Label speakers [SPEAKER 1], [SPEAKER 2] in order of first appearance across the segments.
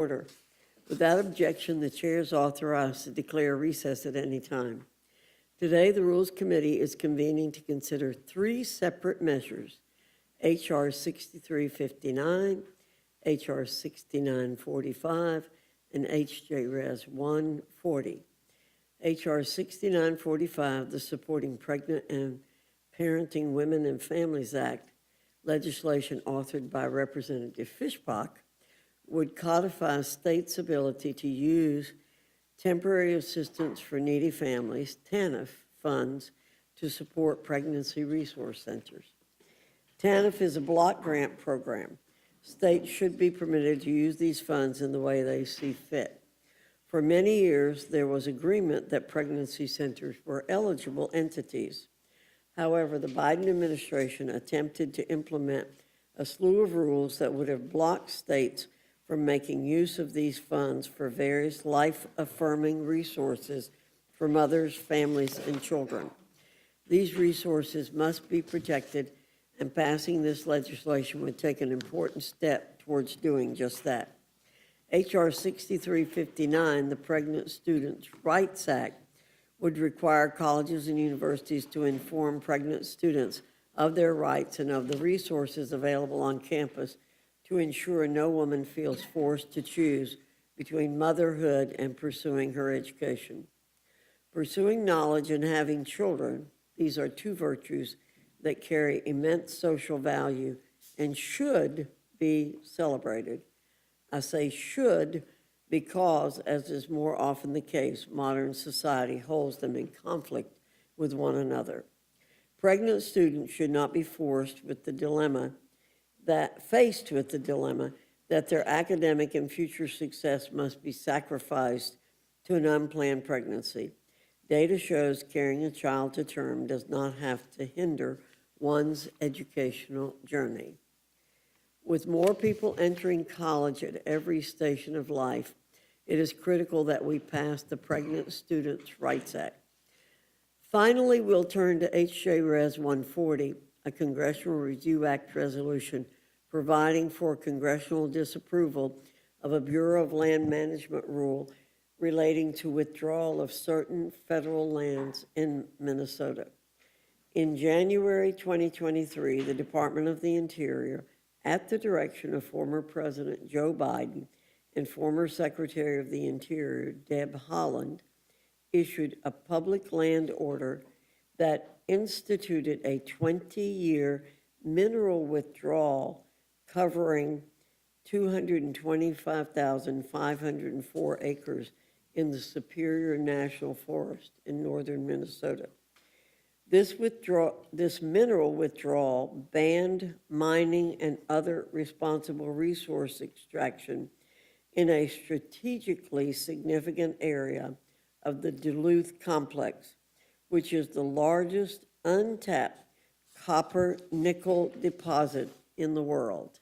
[SPEAKER 1] Order. Without objection, the chair is authorized to declare recess at any time. Today, the Rules Committee is convening to consider three separate measures: H.R. 6359, H.R. 6945, and H.J. Res. 140. H.R. 6945, the Supporting Pregnant and Parenting Women and Families Act, legislation authored by Representative Fishbach, would codify states' ability to use temporary assistance for needy families, TANF, funds to support pregnancy resource centers. TANF is a block grant program. States should be permitted to use these funds in the way they see fit. For many years, there was agreement that pregnancy centers were eligible entities. However, the Biden administration attempted to implement a slew of rules that would have blocked states from making use of these funds for various life-affirming resources for mothers, families, and children. These resources must be protected, and passing this legislation would take an important step towards doing just that. H.R. 6359, the Pregnant Students' Rights Act, would require colleges and universities to inform pregnant students of their rights and of the resources available on campus to ensure no woman feels forced to choose between motherhood and pursuing her education. Pursuing knowledge and having children, these are two virtues that carry immense social value and should be celebrated. I say should because, as is more often the case, modern society holds them in conflict with one another. Pregnant students should not be faced with the dilemma that their academic and future success must be sacrificed to an unplanned pregnancy. Data shows carrying a child to term does not have to hinder one's educational journey. With more people entering college at every station of life, it is critical that we pass the Pregnant Students' Rights Act. Finally, we'll turn to H.J. Res. 140, a Congressional Review Act resolution providing for congressional disapproval of a Bureau of Land Management rule relating to withdrawal of certain federal lands in Minnesota. In January 2023, the Department of the Interior, at the direction of former President Joe Biden and former Secretary of the Interior Deb Haaland, issued a public land order that instituted a 20-year mineral withdrawal covering 225,504 acres in the Superior National Forest in northern Minnesota. This mineral withdrawal banned mining and other responsible resource extraction in a strategically significant area of the Duluth Complex, which is the largest untapped copper-nickel deposit in the world.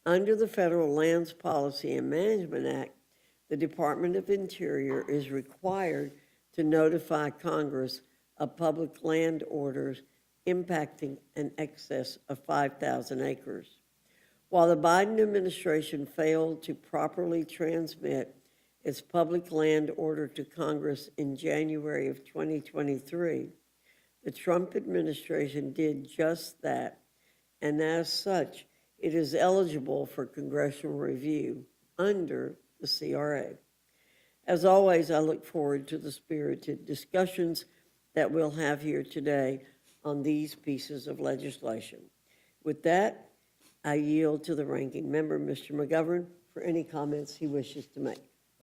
[SPEAKER 1] Under the Federal Lands Policy and Management Act, the Department of Interior is required to notify Congress of public land orders impacting an excess of 5,000 acres. While the Biden administration failed to properly transmit its public land order to Congress in January of 2023, the Trump administration did just that, and as such, it is eligible for congressional review under the CRA. As always, I look forward to the spirited discussions that we'll have here today on these pieces of legislation. With that, I yield to the ranking member, Mr. McGovern, for any comments he wishes to make.